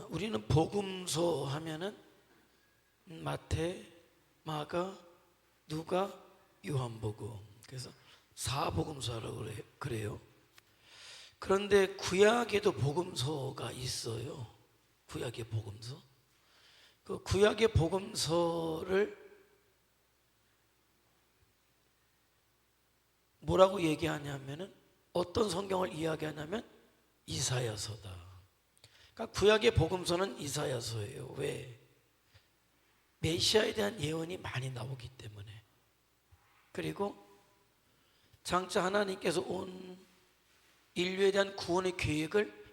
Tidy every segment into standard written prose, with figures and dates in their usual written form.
우리는 복음서 하면은 마태, 마가, 누가, 요한복음. 그래서 사복음서라고 그래요. 그런데 구약에도 복음서가 있어요. 구약의 복음서. 그 구약의 복음서를 뭐라고 얘기하냐면은, 어떤 성경을 이야기하냐면 이사야서다. 그러니까 구약의 복음서는 이사야서예요. 왜? 메시아에 대한 예언이 많이 나오기 때문에. 그리고 장차 하나님께서 온 인류에 대한 구원의 계획을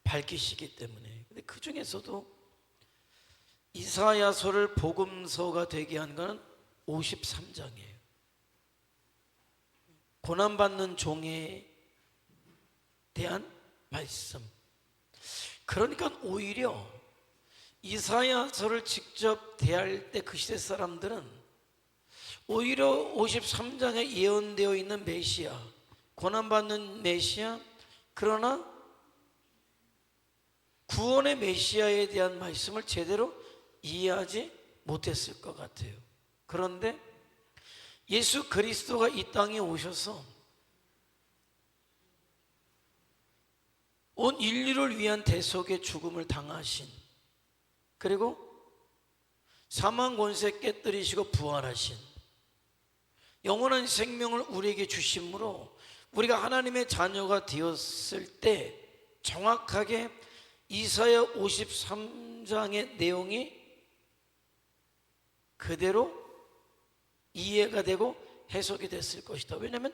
밝히시기 때문에. 근데 그 중에서도 이사야서를 복음서가 되게 한 것은 53장이에요. 고난받는 종에 대한 말씀. 그러니까 오히려 이사야서를 직접 대할 때 그 시대 사람들은 오히려 53장에 예언되어 있는 메시아, 고난받는 메시아, 그러나 구원의 메시아에 대한 말씀을 제대로 이해하지 못했을 것 같아요. 그런데 예수 그리스도가 이 땅에 오셔서 온 인류를 위한 대속의 죽음을 당하신, 그리고 사망 권세 깨뜨리시고 부활하신, 영원한 생명을 우리에게 주심으로 우리가 하나님의 자녀가 되었을 때 정확하게 이사야 53장의 내용이 그대로 이해가 되고 해석이 됐을 것이다. 왜냐하면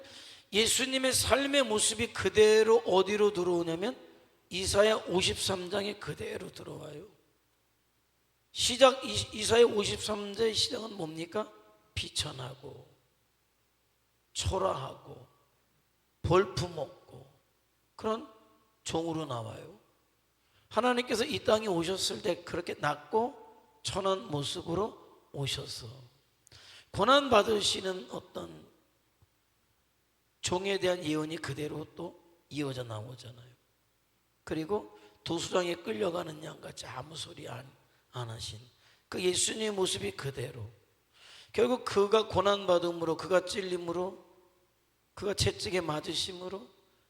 예수님의 삶의 모습이 그대로 어디로 들어오냐면 이사야 53장에 그대로 들어와요. 이사야 53장의 시작은 뭡니까? 비천하고 초라하고 볼품없고 그런 종으로 나와요. 하나님께서 이 땅에 오셨을 때 그렇게 낮고 천한 모습으로 오셔서 고난 받으시는 어떤 종에 대한 예언이 그대로 또 이어져 나오잖아요. 그리고 도수장에 끌려가는 양같이 아무 소리 안 하신 그 예수님의 모습이 그대로, 결국 그가 고난받음으로, 그가 찔림으로, 그가 채찍에 맞으심으로,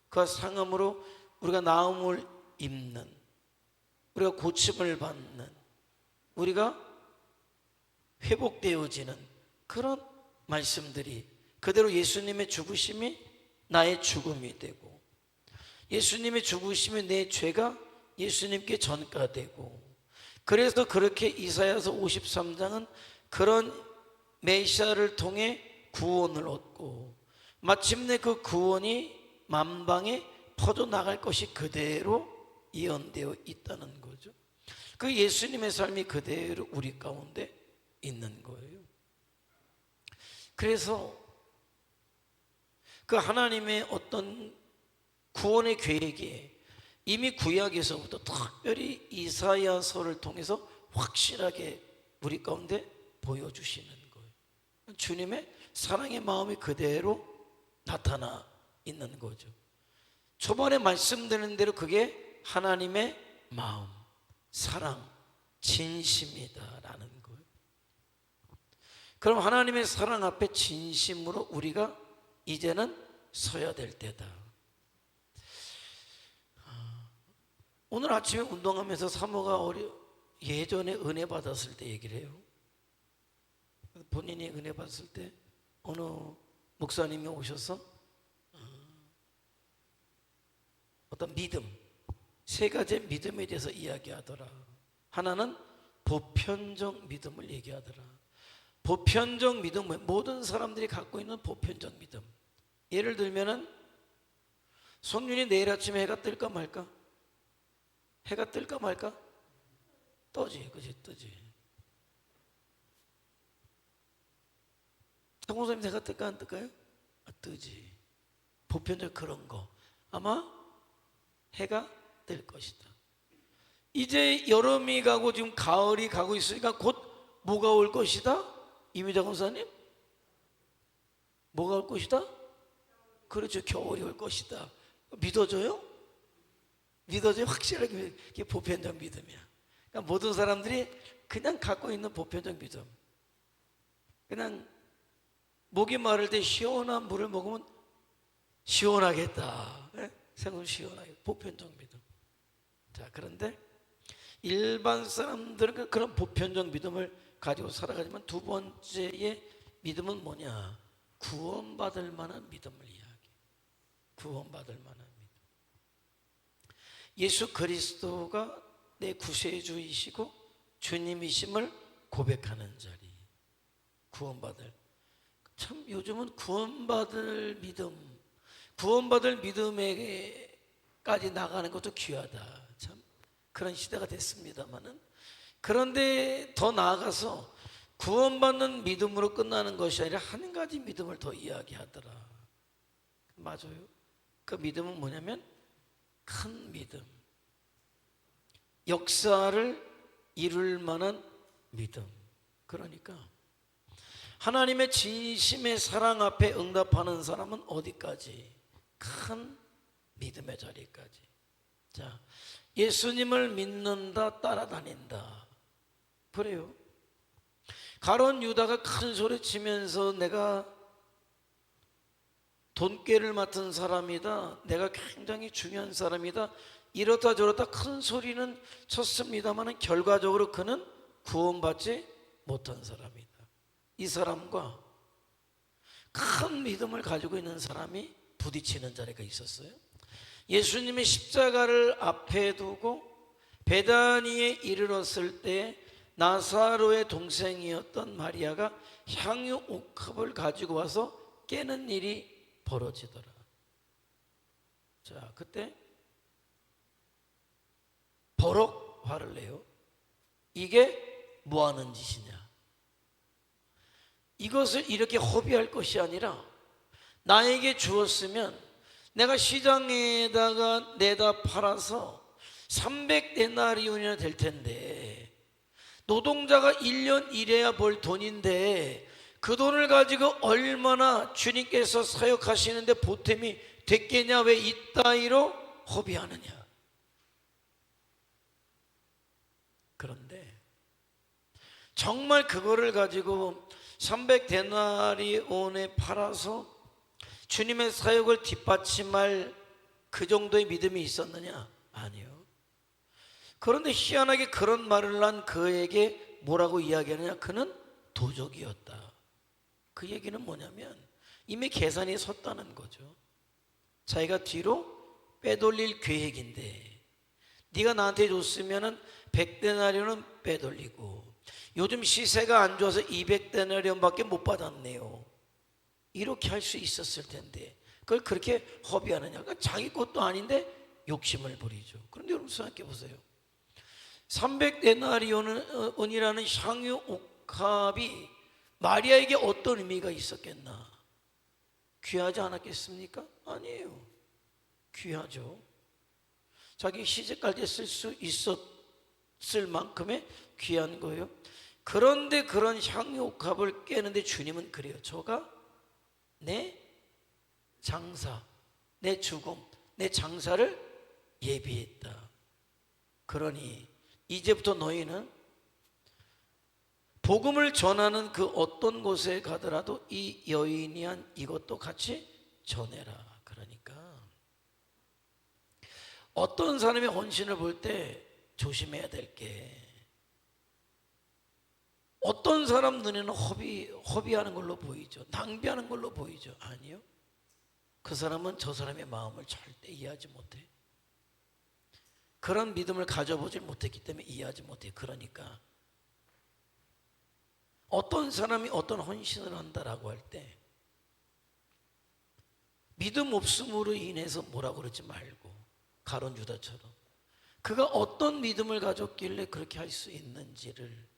그가 상함으로 우리가 나음을 입는, 우리가 고침을 받는, 우리가 회복되어지는 그런 말씀들이 그대로 예수님의 죽으심이 나의 죽음이 되고, 예수님의 죽으심이 내 죄가 예수님께 전가되고, 그래서 그렇게 이사야서 53장은 그런 메시아를 통해 구원을 얻고 마침내 그 구원이 만방에 퍼져나갈 것이 그대로 예언되어 있다는 거죠. 그 예수님의 삶이 그대로 우리 가운데 있는 거예요. 그래서 그 하나님의 어떤 구원의 계획이 이미 구약에서부터 특별히 이사야서를 통해서 확실하게 우리 가운데 보여주시는 거예요. 주님의 사랑의 마음이 그대로 나타나 있는 거죠. 초반에 말씀드린 대로 그게 하나님의 마음, 사랑, 진심이다라는 거예요. 그럼 하나님의 사랑 앞에 진심으로 우리가 이제는 서야 될 때다. 오늘 아침에 운동하면서 사모가 예전에 은혜 받았을 때 얘기를 해요. 본인이 은혜 받았을 때 어느 목사님이 오셔서 어떤 믿음, 세 가지의 믿음에 대해서 이야기하더라. 하나는 보편적 믿음을 얘기하더라. 보편적 믿음은 모든 사람들이 갖고 있는 보편적 믿음. 예를 들면은 성윤이 내일 아침에 해가 뜰까 말까? 해가 뜰까 말까? 떠지, 그치? 뜨지. 성공사님 해가 뜰까 안 뜰까요? 뜨지. 보편적 그런 거 아마 해가 뜰 것이다. 이제 여름이 가고 지금 가을이 가고 있으니까 곧 뭐가 올 것이다? 이미자 권사님? 뭐가 올 것이다? 그렇죠. 겨울이 올 것이다. 믿어져요? 믿어져야 확실하게 이게 보편적 믿음이야. 그러니까 모든 사람들이 그냥 갖고 있는 보편적 믿음. 그냥 목이 마를 때 시원한 물을 먹으면 시원하겠다. 예? 생각 시원하게 보편적 믿음. 자, 그런데 일반 사람들은 그런 보편적 믿음을 가지고 살아가지만 두 번째의 믿음은 뭐냐? 구원받을 만한 믿음을 이야기해. 구원받을 만한 믿음. 예수 그리스도가 내 구세주이시고 주님이심을 고백하는 자리. 구원받을. 참 요즘은 구원받을 믿음에까지 나가는 것도 귀하다. 참 그런 시대가 됐습니다만은, 그런데 더 나아가서 구원받는 믿음으로 끝나는 것이 아니라 한 가지 믿음을 더 이야기하더라. 맞아요. 그 믿음은 뭐냐면 큰 믿음, 역사를 이룰 만한 믿음. 그러니까 하나님의 진심의 사랑 앞에 응답하는 사람은 어디까지? 큰 믿음의 자리까지. 자, 예수님을 믿는다, 따라다닌다. 그래요. 가룟 유다가 큰 소리 치면서 내가 돈꾀를 맡은 사람이다, 내가 굉장히 중요한 사람이다, 이렇다 저렇다 큰 소리는 쳤습니다만 결과적으로 그는 구원받지 못한 사람이다. 이 사람과 큰 믿음을 가지고 있는 사람이 부딪히는 자리가 있었어요. 예수님의 십자가를 앞에 두고 베다니에 이르렀을 때 나사로의 동생이었던 마리아가 향유 옥합을 가지고 와서 깨는 일이 벌어지더라. 자, 그때 버럭 화를 내요. 이게 뭐 하는 짓이냐? 이것을 이렇게 허비할 것이 아니라 나에게 주었으면 내가 시장에다가 내다 팔아서 300데나리온이나 될 텐데, 노동자가 1년 일해야 벌 돈인데 그 돈을 가지고 얼마나 주님께서 사역하시는데 보탬이 됐겠냐? 왜 이따위로 허비하느냐? 그런데 정말 그거를 가지고 300데나리온에 팔아서 주님의 사역을 뒷받침할 그 정도의 믿음이 있었느냐? 아니요. 그런데 희한하게 그런 말을 한 그에게 뭐라고 이야기하느냐? 그는 도적이었다. 그 얘기는 뭐냐면 이미 계산이 섰다는 거죠. 자기가 뒤로 빼돌릴 계획인데, 네가 나한테 줬으면 100데나리온은 빼돌리고 요즘 시세가 안 좋아서 200데나리온밖에 못 받았네요. 이렇게 할 수 있었을 텐데 그걸 그렇게 허비하느냐? 그러니까 자기 것도 아닌데 욕심을 부리죠. 그런데 여러분 생각해 보세요. 300데나리온이라는 향유 옥합이 마리아에게 어떤 의미가 있었겠나? 귀하지 않았겠습니까? 아니에요. 귀하죠. 자기 시집갈 때 쓸 수 있었을 만큼의 귀한 거예요. 그런데 그런 향유 옥합을 깨는데 주님은 그래요. 저가 내 장사, 내 죽음, 내 장사를 예비했다. 그러니 이제부터 너희는 복음을 전하는 그 어떤 곳에 가더라도 이 여인이 한 이것도 같이 전해라. 그러니까 어떤 사람의 헌신을 볼 때 조심해야 될 게, 어떤 사람 눈에는 허비하는 걸로 보이죠. 낭비하는 걸로 보이죠. 아니요. 그 사람은 저 사람의 마음을 절대 이해하지 못해. 그런 믿음을 가져보지 못했기 때문에 이해하지 못해. 그러니까 어떤 사람이 어떤 헌신을 한다라고 할 때 믿음 없음으로 인해서 뭐라고 그러지 말고, 가룟 유다처럼 그가 어떤 믿음을 가졌길래 그렇게 할 수 있는지를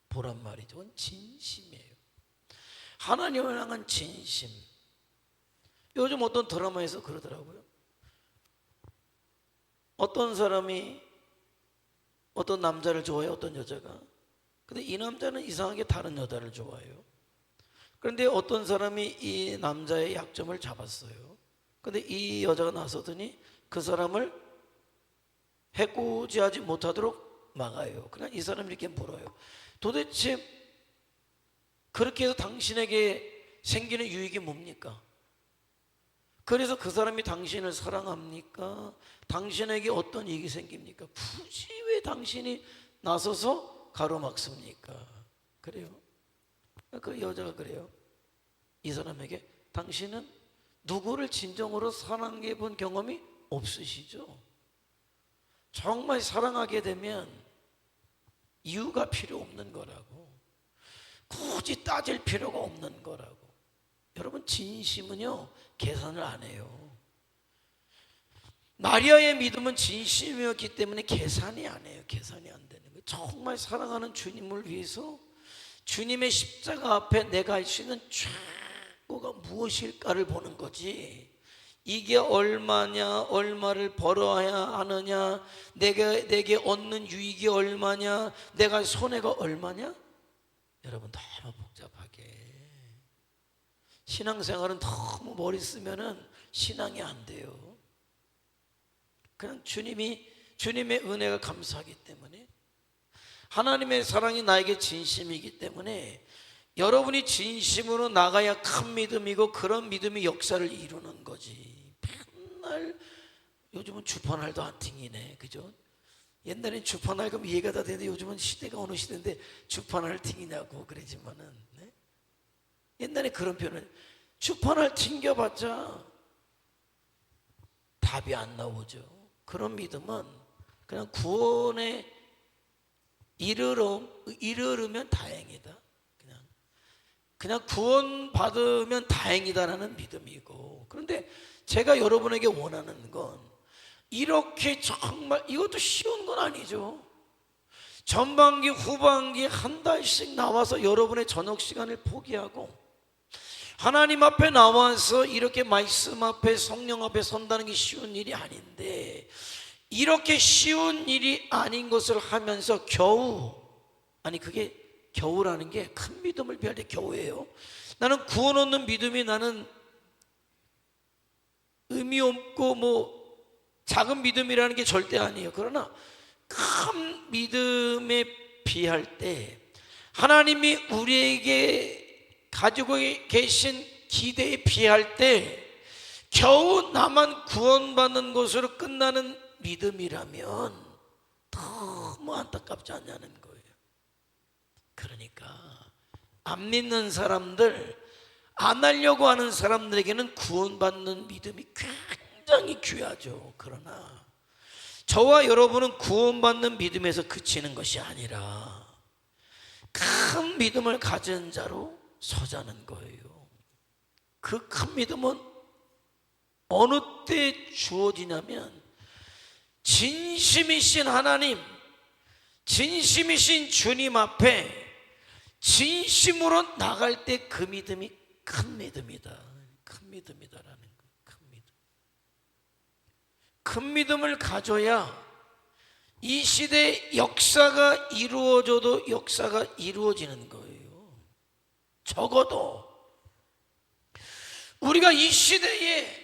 보란 말이죠. 그건 진심이에요. 하나님을 향한 진심. 요즘 어떤 드라마에서 그러더라고요. 어떤 사람이 어떤 남자를 좋아해요. 어떤 여자가. 근데 이 남자는 이상하게 다른 여자를 좋아해요. 그런데 어떤 사람이 이 남자의 약점을 잡았어요. 근데 이 여자가 나서더니 그 사람을 해코지하지 못하도록 막아요. 그냥 이 사람이 이렇게 물어요. 도대체 그렇게 해서 당신에게 생기는 유익이 뭡니까? 그래서 그 사람이 당신을 사랑합니까? 당신에게 어떤 이익이 생깁니까? 굳이 왜 당신이 나서서 가로막습니까? 그래요. 그 여자가 그래요. 이 사람에게 당신은 누구를 진정으로 사랑해 본 경험이 없으시죠? 정말 사랑하게 되면 이유가 필요 없는 거라고, 굳이 따질 필요가 없는 거라고. 여러분, 진심은요 계산을 안 해요. 마리아의 믿음은 진심이었기 때문에 계산이 안 해요. 계산이 안 되는 거예요. 정말 사랑하는 주님을 위해서 주님의 십자가 앞에 내가 할 수 있는 최고가 무엇일까를 보는 거지, 이게 얼마냐, 얼마를 벌어야 하느냐, 내게 얻는 유익이 얼마냐, 내가 손해가 얼마냐. 여러분, 너무 복잡하게, 신앙생활은 너무 머리 쓰면은 신앙이 안 돼요. 그냥 주님의 은혜가 감사하기 때문에, 하나님의 사랑이 나에게 진심이기 때문에 여러분이 진심으로 나가야 큰 믿음이고, 그런 믿음이 역사를 이루는 거지. 맨날 요즘은 주판알도 안 튕기네, 그죠? 옛날엔 주판알 그럼 이해가 다 되는데 요즘은 시대가 어느 시대인데 주판알 튕기냐고 그러지만은, 네? 옛날에 그런 표현을, 주판알 튕겨봤자 답이 안 나오죠. 그런 믿음은 그냥 구원에 이르르면 다행이다. 그냥 구원 받으면 다행이다라는 믿음이고. 그런데 제가 여러분에게 원하는 건, 이렇게 정말 이것도 쉬운 건 아니죠. 전반기 후반기 한 달씩 나와서 여러분의 저녁 시간을 포기하고 하나님 앞에 나와서 이렇게 말씀 앞에, 성령 앞에 선다는 게 쉬운 일이 아닌데, 이렇게 쉬운 일이 아닌 것을 하면서 겨우, 아니 그게 겨우라는 게 큰 믿음을 비할 때 겨우예요. 나는 구원 얻는 믿음이 나는 의미 없고 뭐 작은 믿음이라는 게 절대 아니에요. 그러나 큰 믿음에 비할 때, 하나님이 우리에게 가지고 계신 기대에 비할 때 겨우 나만 구원받는 것으로 끝나는 믿음이라면 너무 안타깝지 않냐는 거예요. 그러니까 안 믿는 사람들, 안 하려고 하는 사람들에게는 구원받는 믿음이 굉장히 귀하죠. 그러나 저와 여러분은 구원받는 믿음에서 그치는 것이 아니라 큰 믿음을 가진 자로 서자는 거예요. 그 큰 믿음은 어느 때 주어지냐면, 진심이신 하나님, 진심이신 주님 앞에 진심으로 나갈 때 그 믿음이 큰 믿음이다. 큰 믿음이다라는 거예요. 큰 믿음. 큰 믿음을 가져야 이 시대의 역사가 이루어져도 역사가 이루어지는 거예요. 적어도 우리가 이 시대에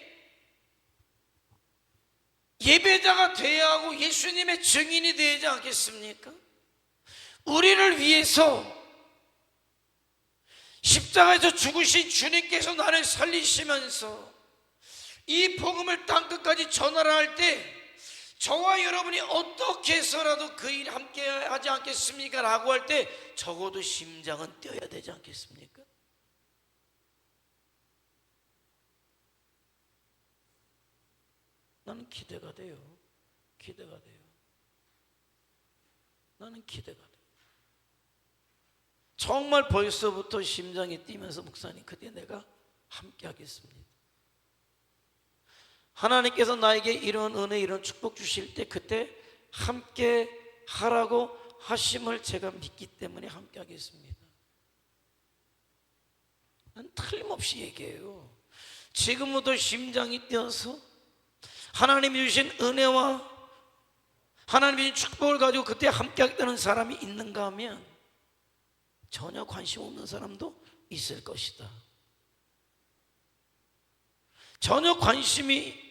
예배자가 되어야 하고 예수님의 증인이 되지 않겠습니까? 우리를 위해서 십자가에서 죽으신 주님께서 나를 살리시면서 이 복음을 땅끝까지 전하라 할 때, 저와 여러분이 어떻게 해서라도 그 일 함께 하지 않겠습니까? 라고 할 때 적어도 심장은 뛰어야 되지 않겠습니까? 나는 기대가 돼요. 기대가 돼요. 나는 기대가 돼요. 정말 벌써부터 심장이 뛰면서, 목사님 그때 내가 함께 하겠습니다. 하나님께서 나에게 이런 은혜, 이런 축복 주실 때 그때 함께 하라고 하심을 제가 믿기 때문에 함께 하겠습니다. 난 틀림없이 얘기해요. 지금부터 심장이 뛰어서 하나님이 주신 은혜와 하나님이 주신 축복을 가지고 그때 함께 하겠다는 사람이 있는가 하면 전혀 관심 없는 사람도 있을 것이다. 전혀 관심이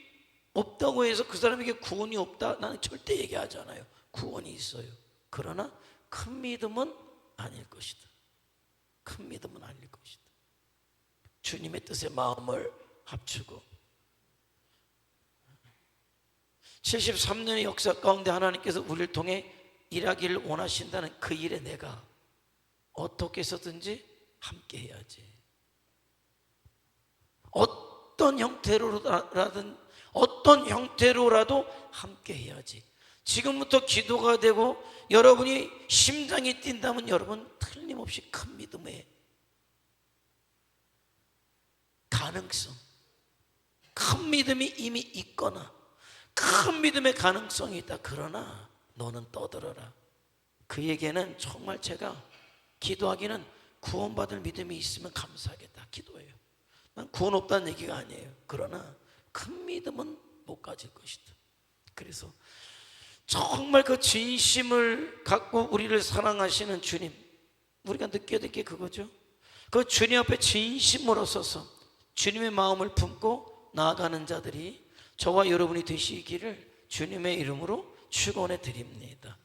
없다고 해서 그 사람에게 구원이 없다, 나는 절대 얘기하지 않아요. 구원이 있어요. 그러나 큰 믿음은 아닐 것이다. 큰 믿음은 아닐 것이다. 주님의 뜻에 마음을 합치고 73년의 역사 가운데 하나님께서 우리를 통해 일하기를 원하신다는 그 일에 내가 어떻게 해서든지 함께 해야지. 어떤 형태로라도 함께 해야지. 지금부터 기도가 되고 여러분이 심장이 뛴다면 여러분 틀림없이 큰 믿음의 가능성, 큰 믿음이 이미 있거나 큰 믿음의 가능성이 있다. 그러나 너는 떠들어라. 그에게는 정말 제가 기도하기는 구원받을 믿음이 있으면 감사하겠다 기도해요. 난 구원 없다는 얘기가 아니에요. 그러나 큰 믿음은 못 가질 것이다. 그래서 정말 그 진심을 갖고 우리를 사랑하시는 주님, 우리가 느껴야 될 게 그거죠. 그 주님 앞에 진심으로 서서 주님의 마음을 품고 나아가는 자들이 저와 여러분이 되시기를 주님의 이름으로 축원해 드립니다.